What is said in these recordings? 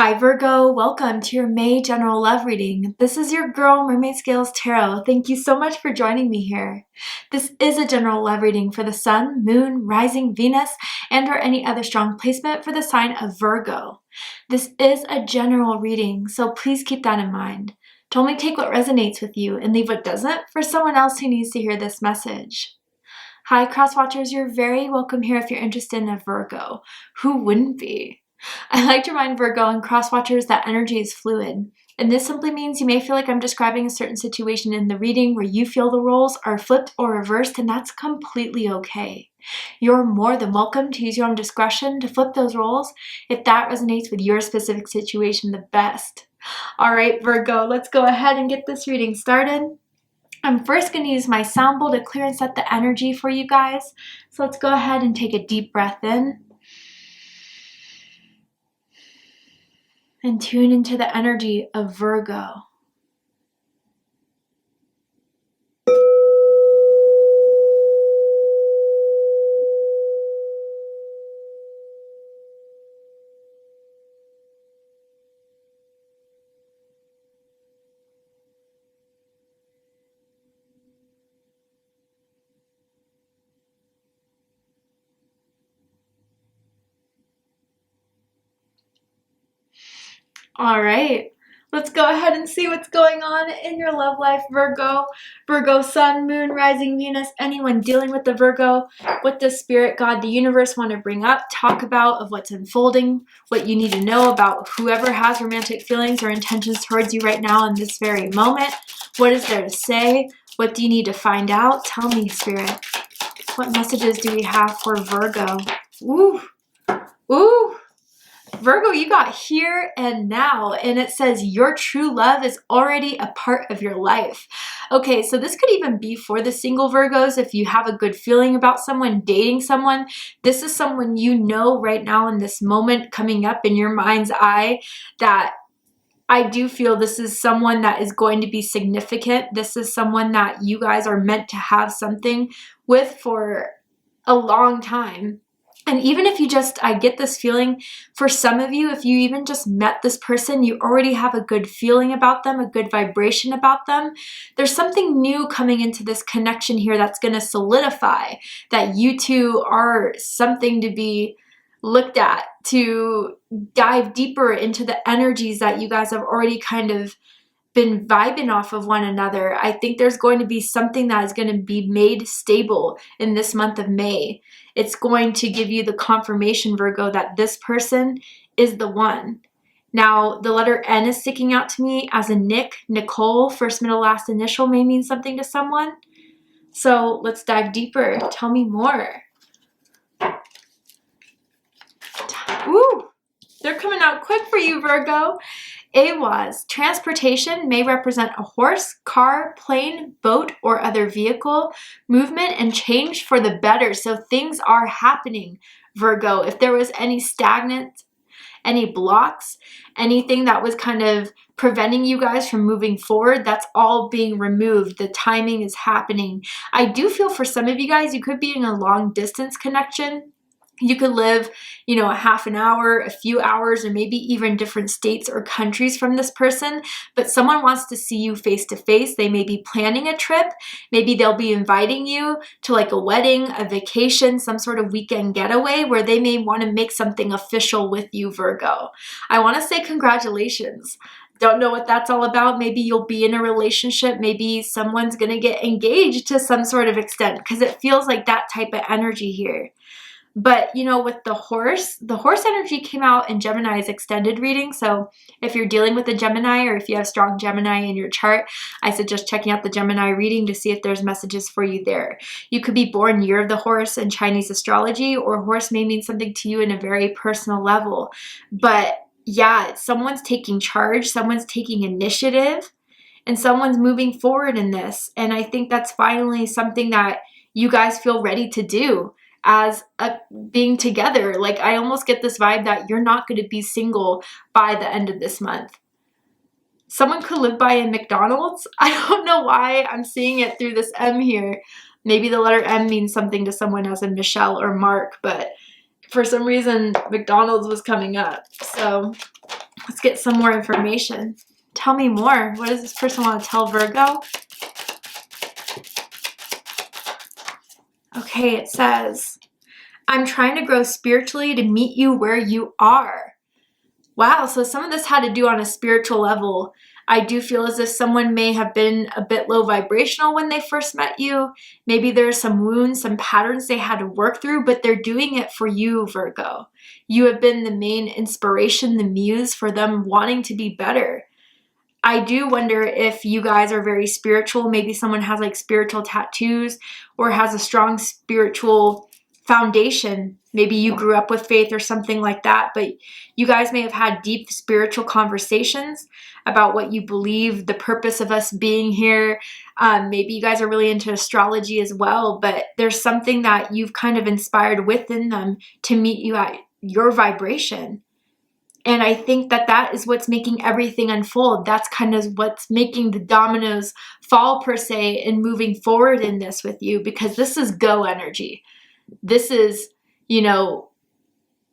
Hi Virgo, welcome to your May general love reading. This is your girl Mermaid Scales Tarot. Thank you so much for joining me here. This is a general love reading for the Sun, Moon, Rising, Venus, and or any other strong placement for the sign of Virgo. This is a general reading, so please keep that in mind. To only take what resonates with you and leave what doesn't for someone else who needs to hear this message. Hi Crosswatchers, you're very welcome here if you're interested in a Virgo. Who wouldn't be? I like to remind Virgo and crosswatchers that energy is fluid, and this simply means you may feel like I'm describing a certain situation in the reading where you feel the roles are flipped or reversed, and that's completely okay. You're more than welcome to use your own discretion to flip those roles if that resonates with your specific situation the best. All right, Virgo, let's go ahead and get this reading started. I'm first going to use my sound bowl to clear and set the energy for you guys. So let's go ahead and take a deep breath in. And tune into the energy of Virgo. All right, let's go ahead and see what's going on in your love life, Virgo. Virgo, Sun, Moon, Rising, Venus, anyone dealing with the Virgo, what does Spirit, God, the universe want to bring up, talk about of what's unfolding, what you need to know about whoever has romantic feelings or intentions towards you right now in this very moment. What is there to say? What do you need to find out? Tell me, Spirit. What messages do we have for Virgo? Ooh, ooh. Virgo, you got here and now, and it says your true love is already a part of your life. Okay, so this could even be for the single Virgos. If you have a good feeling about someone, dating someone, this is someone you know right now in this moment coming up in your mind's eye that I do feel this is someone that is going to be significant. This is someone that you guys are meant to have something with for a long time. And even if you just, I get this feeling for some of you, if you even just met this person, you already have a good feeling about them, a good vibration about them. There's something new coming into this connection here that's going to solidify that you two are something to be looked at, to dive deeper into the energies that you guys have already kind of been vibing off of one another. I think there's going to be something that is going to be made stable in this month of May. It's going to give you the confirmation, Virgo, that this person is the one. Now, the letter N is sticking out to me as a Nick, Nicole, first, middle, last initial may mean something to someone. So let's dive deeper. Tell me more. Ooh, they're coming out quick for you, Virgo. AWAS, transportation may represent a horse, car, plane, boat, or other vehicle, movement and change for the better. So things are happening, Virgo. If there was any stagnant, any blocks, anything that was kind of preventing you guys from moving forward, that's all being removed. The timing is happening. I do feel for some of you guys, you could be in a long distance connection. You could live, a half an hour, a few hours, or maybe even different states or countries from this person, but someone wants to see you face to face. They may be planning a trip. Maybe they'll be inviting you to like a wedding, a vacation, some sort of weekend getaway where they may want to make something official with you, Virgo. I want to say congratulations. Don't know what that's all about. Maybe you'll be in a relationship. Maybe someone's going to get engaged to some sort of extent because it feels like that type of energy here. But, with the horse energy came out in Gemini's extended reading. So if you're dealing with a Gemini or if you have strong Gemini in your chart, I suggest checking out the Gemini reading to see if there's messages for you there. You could be born year of the horse in Chinese astrology, or horse may mean something to you in a very personal level. But yeah, someone's taking charge, someone's taking initiative, and someone's moving forward in this. And I think that's finally something that you guys feel ready to do. As being together. Like, I almost get this vibe that you're not going to be single by the end of this month. Someone could live by a McDonald's. I don't know why I'm seeing it through this M here. Maybe the letter M means something to someone as in Michelle or Mark, but for some reason McDonald's was coming up. So Let's get some more information. Tell me more. What does this person want to tell Virgo? Okay, it says, I'm trying to grow spiritually to meet you where you are. Wow, so some of this had to do on a spiritual level. I do feel as if someone may have been a bit low vibrational when they first met you. Maybe there's some wounds, some patterns they had to work through, but they're doing it for you, Virgo. You have been the main inspiration, the muse for them wanting to be better. I do wonder if you guys are very spiritual. Maybe someone has like spiritual tattoos or has a strong spiritual foundation. Maybe you grew up with faith or something like that, but you guys may have had deep spiritual conversations about what you believe, the purpose of us being here. Maybe you guys are really into astrology as well, but there's something that you've kind of inspired within them to meet you at your vibration. And I think that that is what's making everything unfold. That's kind of what's making the dominoes fall, per se, and moving forward in this with you, because this is go energy. This is, you know,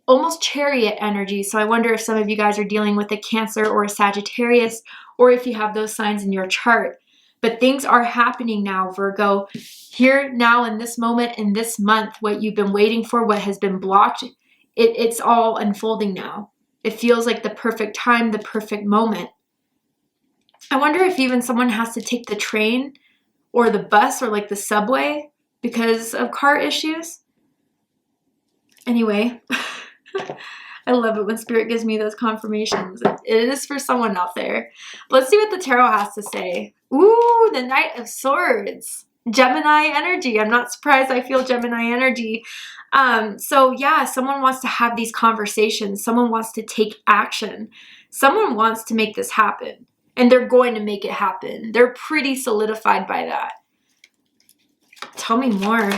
almost chariot energy. So I wonder if some of you guys are dealing with a Cancer or a Sagittarius, or if you have those signs in your chart. But things are happening now, Virgo. Here, now, in this moment, in this month, what you've been waiting for, what has been blocked, it's all unfolding now. It feels like the perfect time, the perfect moment. I wonder if even someone has to take the train or the bus or like the subway because of car issues. Anyway, I love it when Spirit gives me those confirmations. It is for someone out there. Let's see what the tarot has to say. Ooh, the Knight of Swords. Gemini energy. I'm not surprised I feel Gemini energy. So yeah, someone wants to have these conversations. Someone wants to take action. Someone wants to make this happen. And they're going to make it happen. They're pretty solidified by that. Tell me more.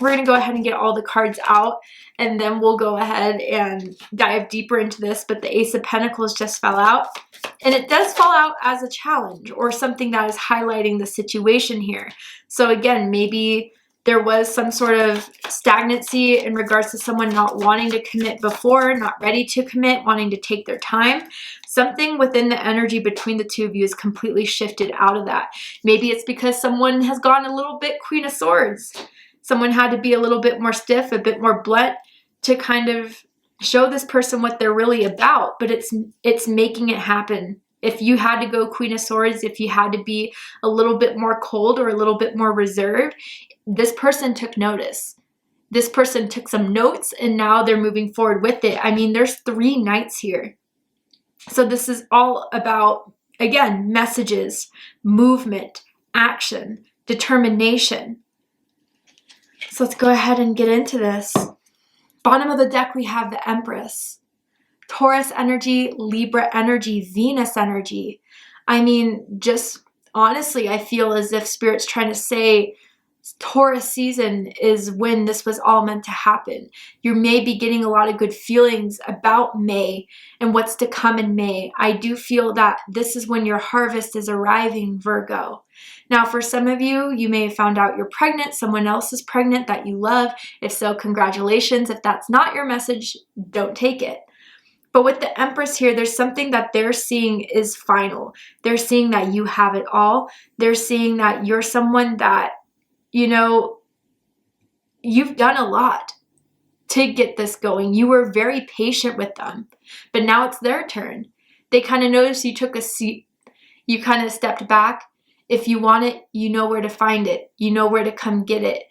We're going to go ahead and get all the cards out, and then we'll go ahead and dive deeper into this. But the Ace of Pentacles just fell out, and it does fall out as a challenge or something that is highlighting the situation here. So again, maybe there was some sort of stagnancy in regards to someone not wanting to commit before, not ready to commit, wanting to take their time. Something within the energy between the two of you is completely shifted out of that. Maybe it's because someone has gone a little bit Queen of Swords. Someone had to be a little bit more stiff, a bit more blunt to kind of show this person what they're really about, but it's making it happen. If you had to go Queen of Swords, if you had to be a little bit more cold or a little bit more reserved, this person took notice. This person took some notes, and now they're moving forward with it. I mean, there's 3 knights here. So this is all about, again, messages, movement, action, determination. So let's go ahead and get into this. Bottom of the deck, we have the Empress. Taurus energy, Libra energy, Venus energy. I mean, just honestly, I feel as if Spirit's trying to say Taurus season is when this was all meant to happen. You may be getting a lot of good feelings about May and what's to come in May. I do feel that this is when your harvest is arriving, Virgo. Now, for some of you, you may have found out you're pregnant. Someone else is pregnant that you love. If so, congratulations. If that's not your message, don't take it. But with the Empress here, there's something that they're seeing is final. They're seeing that you have it all. They're seeing that you're someone that, you know, you've done a lot to get this going. You were very patient with them, but now it's their turn. They kind of noticed you took a seat. You kind of stepped back. If you want it, you know where to find it. You know where to come get it.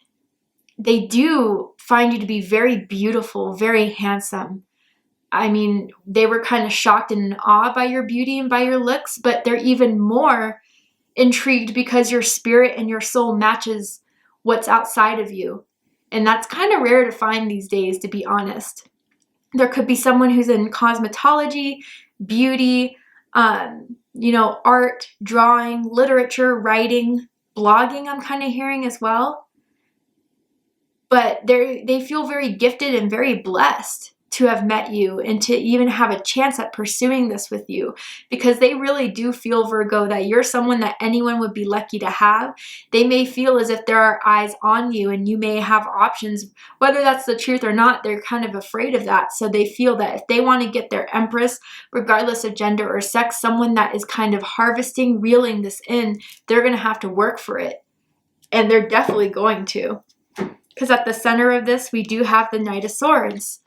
They do find you to be very beautiful, very handsome. I mean, they were kind of shocked and in awe by your beauty and by your looks, but they're even more intrigued because your spirit and your soul matches what's outside of you. And that's kind of rare to find these days, to be honest. There could be someone who's in cosmetology, beauty, you know, art, drawing, literature, writing, blogging, I'm kind of hearing as well. But they feel very gifted and very blessed. to have met you and to even have a chance at pursuing this with you, because they really do feel, Virgo, that you're someone that anyone would be lucky to have. They may feel as if there are eyes on you and you may have options. Whether that's the truth or not, they're kind of afraid of that. So they feel that if they want to get their Empress, regardless of gender or sex, someone that is kind of harvesting, reeling this in, they're going to have to work for it. And they're definitely going to. Because at the center of this, we do have the Knight of Swords.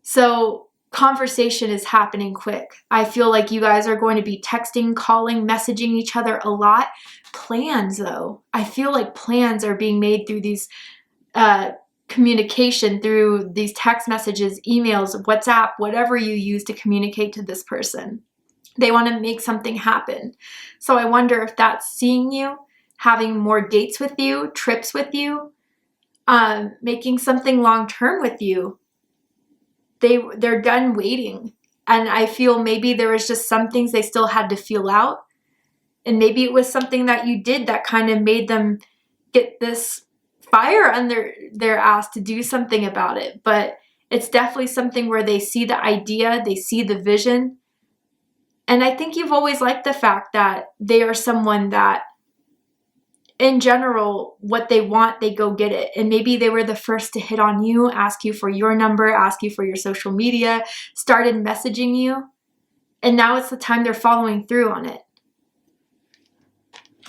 So conversation is happening quick. I feel like you guys are going to be texting, calling, messaging each other a lot. Plans, though. I feel like plans are being made through these communication, through these text messages, emails, WhatsApp, whatever you use to communicate to this person. They want to make something happen. So I wonder if that's seeing you, having more dates with you, trips with you, making something long-term with you. They're done waiting. And I feel maybe there was just some things they still had to feel out. And maybe it was something that you did that kind of made them get this fire under their ass to do something about it. But it's definitely something where they see the idea, they see the vision. And I think you've always liked the fact that they are someone that, in general, what they want, they go get it. And maybe they were the first to hit on you, ask you for your number, ask you for your social media, started messaging you. And now it's the time they're following through on it.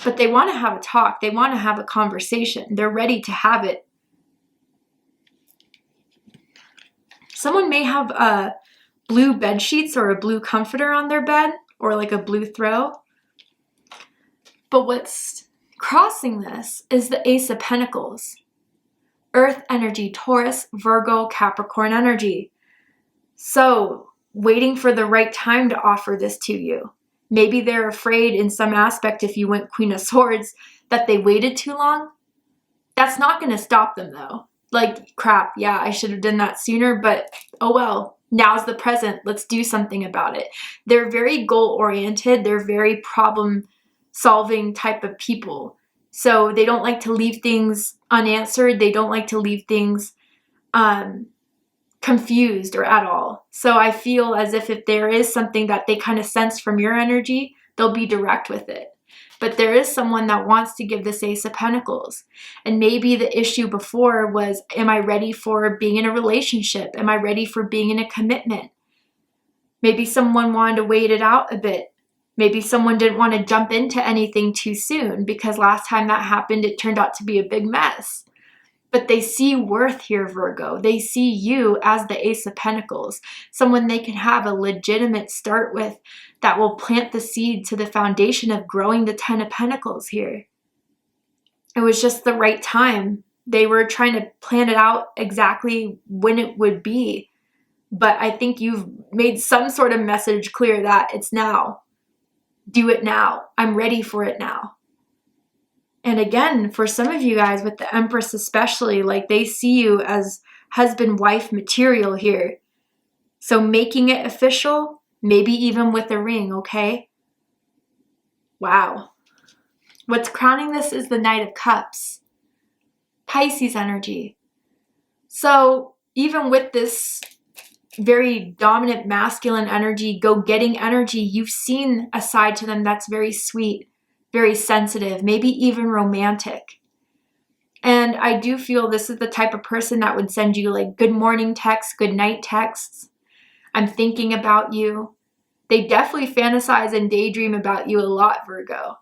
But they want to have a talk. They want to have a conversation. They're ready to have it. Someone may have blue bed sheets or a blue comforter on their bed, or like a blue throw. But what's crossing this is the Ace of Pentacles. Earth energy, Taurus, Virgo, Capricorn energy. So, waiting for the right time to offer this to you. Maybe they're afraid in some aspect, if you went Queen of Swords, that they waited too long. That's not going to stop them, though. Like, crap, yeah, I should have done that sooner, but oh well. Now's the present. Let's do something about it. They're very goal-oriented. They're very problem-solving type of people. So they don't like to leave things unanswered. They don't like to leave things confused or at all. So I feel as if there is something that they kind of sense from your energy, they'll be direct with it. But there is someone that wants to give this Ace of Pentacles. And maybe the issue before was, am I ready for being in a relationship? Am I ready for being in a commitment? Maybe someone wanted to wait it out a bit. Maybe someone didn't want to jump into anything too soon, because last time that happened, it turned out to be a big mess. But they see worth here, Virgo. They see you as the Ace of Pentacles, someone they can have a legitimate start with that will plant the seed to the foundation of growing the 10 of Pentacles here. It was just the right time. They were trying to plan it out exactly when it would be. But I think you've made some sort of message clear that it's now. Do it now. I'm ready for it now. And again, for some of you guys with the Empress especially, like they see you as husband-wife material here. So making it official, maybe even with a ring, okay? Wow. What's crowning this is the Knight of Cups. Pisces energy. So even with this very dominant masculine energy, go-getting energy, you've seen a side to them that's very sweet, very sensitive, maybe even romantic. And I do feel this is the type of person that would send you like good morning texts, good night texts. I'm thinking about you. They definitely fantasize and daydream about you a lot, Virgo.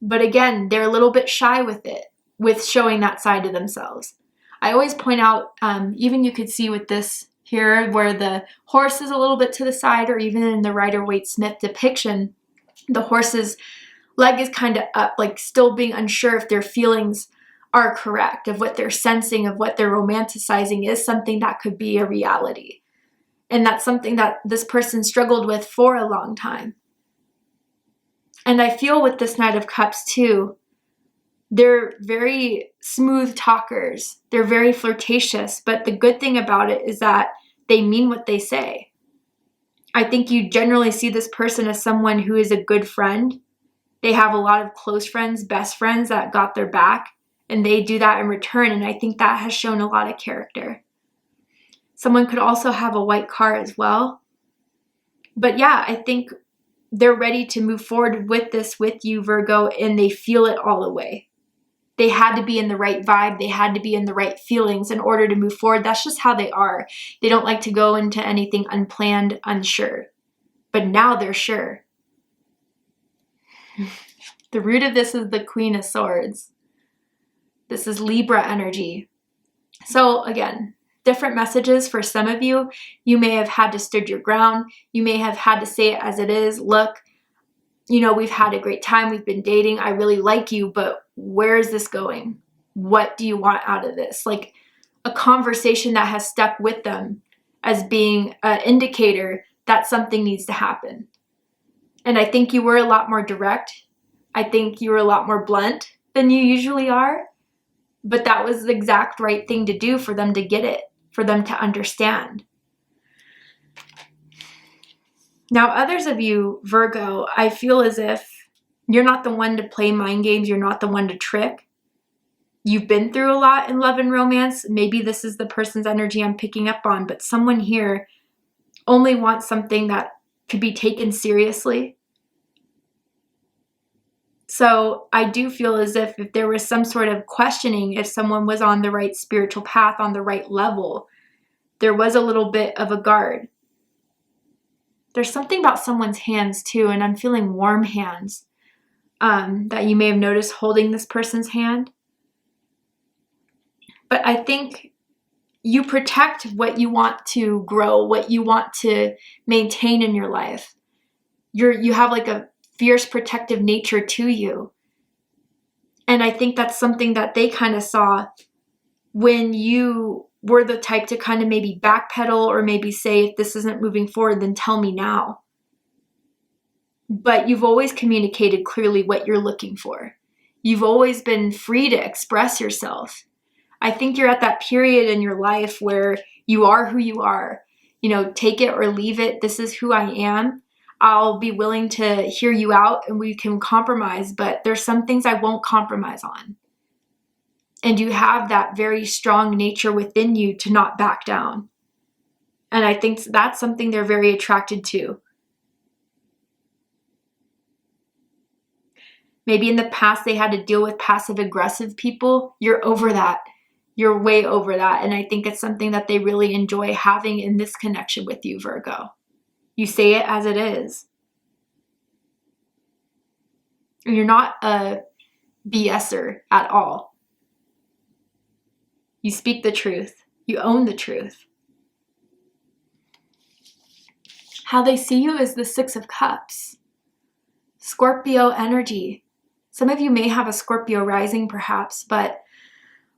But again, they're a little bit shy with it, with showing that side of themselves. I always point out, even you could see with this here, where the horse is a little bit to the side, or even in the Rider-Waite-Smith depiction, the horse's leg is kind of up, like still being unsure if their feelings are correct, of what they're sensing, of what they're romanticizing is something that could be a reality. And that's something that this person struggled with for a long time. And I feel with this Knight of Cups too, they're very smooth talkers. They're very flirtatious, but the good thing about it is that they mean what they say. I think you generally see this person as someone who is a good friend. They have a lot of close friends, best friends that got their back, and they do that in return. And I think that has shown a lot of character. Someone could also have a white car as well. But yeah, I think they're ready to move forward with this with you, Virgo, and they feel it all the way. They had to be in the right vibe. They had to be in the right feelings in order to move forward. That's just how they are. They don't like to go into anything unplanned, unsure. But now they're sure. The root of this is the Queen of Swords. This is Libra energy. So again, different messages for some of you. You may have had to stood your ground. You may have had to say it as it is. Look, you know, we've had a great time. We've been dating. I really like you, but where is this going? What do you want out of this? Like a conversation that has stuck with them as being an indicator that something needs to happen. And I think you were a lot more direct. I think you were a lot more blunt than you usually are. But that was the exact right thing to do for them to get it, for them to understand. Now, others of you, Virgo, I feel as if you're not the one to play mind games. You're not the one to trick. You've been through a lot in love and romance. Maybe this is the person's energy I'm picking up on, but someone here only wants something that could be taken seriously. So I do feel as if there was some sort of questioning if someone was on the right spiritual path, on the right level, there was a little bit of a guard. There's something about someone's hands too, and I'm feeling warm hands that you may have noticed holding this person's hand. But I think you protect what you want to grow, what you want to maintain in your life. You have like a fierce protective nature to you. And I think that's something that they kind of saw when you were the type to kind of maybe backpedal or maybe say, if this isn't moving forward, then tell me now. But you've always communicated clearly what you're looking for. You've always been free to express yourself. I think you're at that period in your life where you are who you are. You know, take it or leave it. This is who I am. I'll be willing to hear you out and we can compromise, but there's some things I won't compromise on. And you have that very strong nature within you to not back down. And I think that's something they're very attracted to. Maybe in the past they had to deal with passive aggressive people. You're over that. You're way over that. And I think it's something that they really enjoy having in this connection with you, Virgo. You say it as it is. And you're not a BSer at all. You speak the truth. You own the truth. How they see you is the Six of Cups. Scorpio energy. Some of you may have a Scorpio rising perhaps, but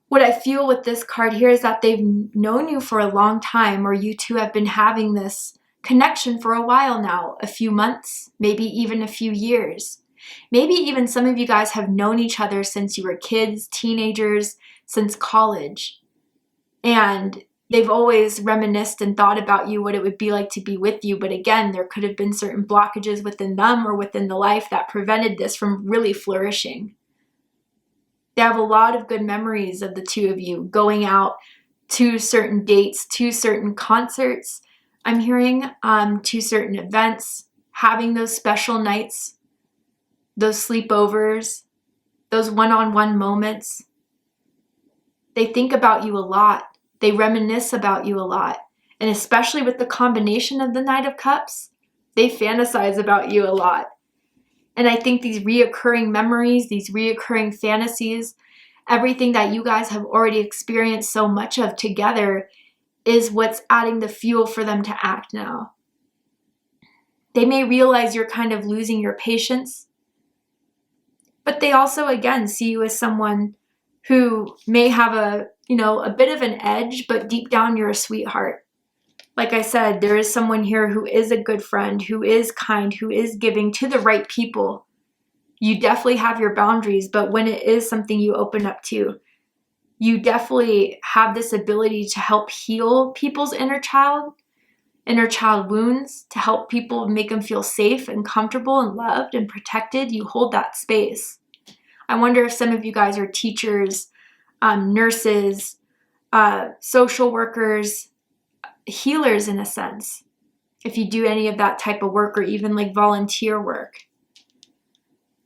what I feel with this card here is that they've known you for a long time, or you two have been having this connection for a while now, a few months, maybe even a few years. Maybe even some of you guys have known each other since you were kids, teenagers, since college. And they've always reminisced and thought about you, what it would be like to be with you. But again, there could have been certain blockages within them or within the life that prevented this from really flourishing. They have a lot of good memories of the two of you going out to certain dates, to certain concerts, I'm hearing, to certain events, having those special nights, those sleepovers, those one-on-one moments. They think about you a lot. They reminisce about you a lot. And especially with the combination of the Knight of Cups, they fantasize about you a lot. And I think these reoccurring memories, these reoccurring fantasies, everything that you guys have already experienced so much of together is what's adding the fuel for them to act now. They may realize you're kind of losing your patience, but they also, again, see you as someone who may have a bit of an edge, but deep down you're a sweetheart. Like I said, there is someone here who is a good friend, who is kind, who is giving to the right people. You definitely have your boundaries, but when it is something you open up to, you definitely have this ability to help heal people's inner child wounds, to help people make them feel safe and comfortable and loved and protected. You hold that space. I wonder if some of you guys are teachers, nurses, social workers, healers in a sense, if you do any of that type of work or even like volunteer work.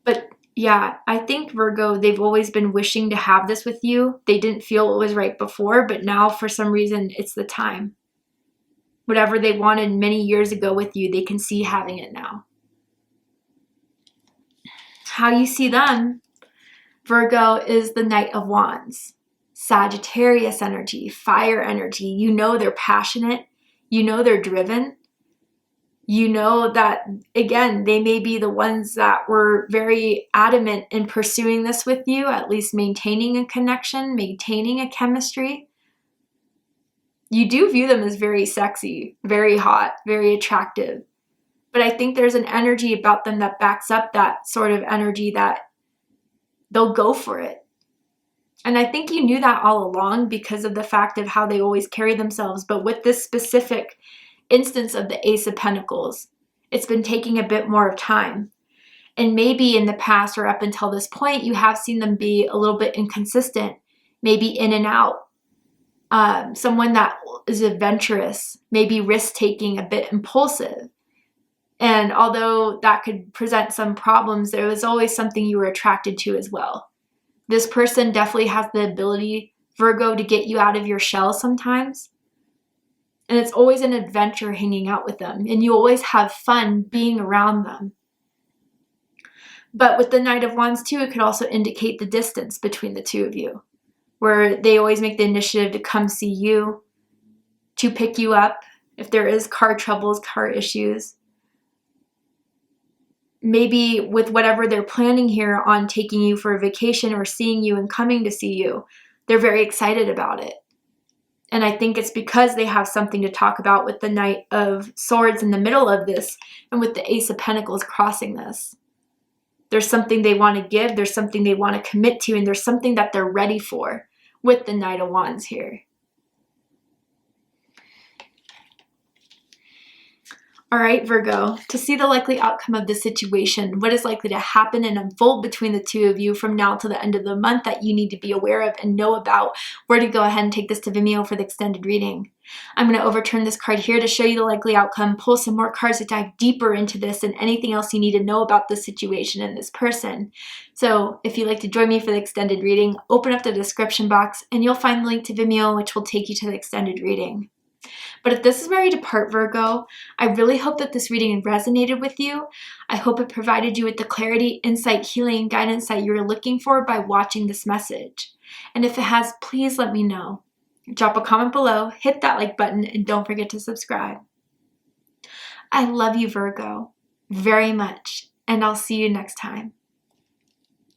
But yeah, I think Virgo, they've always been wishing to have this with you. They didn't feel it was right before, but now for some reason it's the time. Whatever they wanted many years ago with you, they can see having it now. How you see them, Virgo, is the Knight of Wands. Sagittarius energy, fire energy. You know they're passionate. You know they're driven. You know that, again, they may be the ones that were very adamant in pursuing this with you, at least maintaining a connection, maintaining a chemistry. You do view them as very sexy, very hot, very attractive. But I think there's an energy about them that backs up that sort of energy that they'll go for it. And I think you knew that all along because of the fact of how they always carry themselves. But with this specific instance of the Ace of Pentacles, it's been taking a bit more of time. And maybe in the past or up until this point, you have seen them be a little bit inconsistent, maybe in and out. Someone that is adventurous, maybe risk-taking, a bit impulsive. And although that could present some problems, there was always something you were attracted to as well. This person definitely has the ability, Virgo, to get you out of your shell sometimes. And it's always an adventure hanging out with them. And you always have fun being around them. But with the Knight of Wands too, it could also indicate the distance between the two of you, where they always make the initiative to come see you, to pick you up if there is car troubles, car issues. Maybe with whatever they're planning here on taking you for a vacation or seeing you and coming to see you, they're very excited about it. And I think it's because they have something to talk about with the Knight of Swords in the middle of this and with the Ace of Pentacles crossing this. There's something they want to give, there's something they want to commit to, and there's something that they're ready for with the Knight of Wands here. All right, Virgo, to see the likely outcome of this situation, what is likely to happen and unfold between the two of you from now to the end of the month that you need to be aware of and know about, where to go ahead and take this to Vimeo for the extended reading. I'm going to overturn this card here to show you the likely outcome, pull some more cards to dive deeper into this and anything else you need to know about this situation and this person. So if you'd like to join me for the extended reading, open up the description box and you'll find the link to Vimeo, which will take you to the extended reading. But if this is where you depart, Virgo, I really hope that this reading resonated with you. I hope it provided you with the clarity, insight, healing, and guidance that you were looking for by watching this message. And if it has, please let me know. Drop a comment below, hit that like button, and don't forget to subscribe. I love you, Virgo, very much, and I'll see you next time.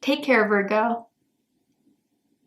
Take care, Virgo.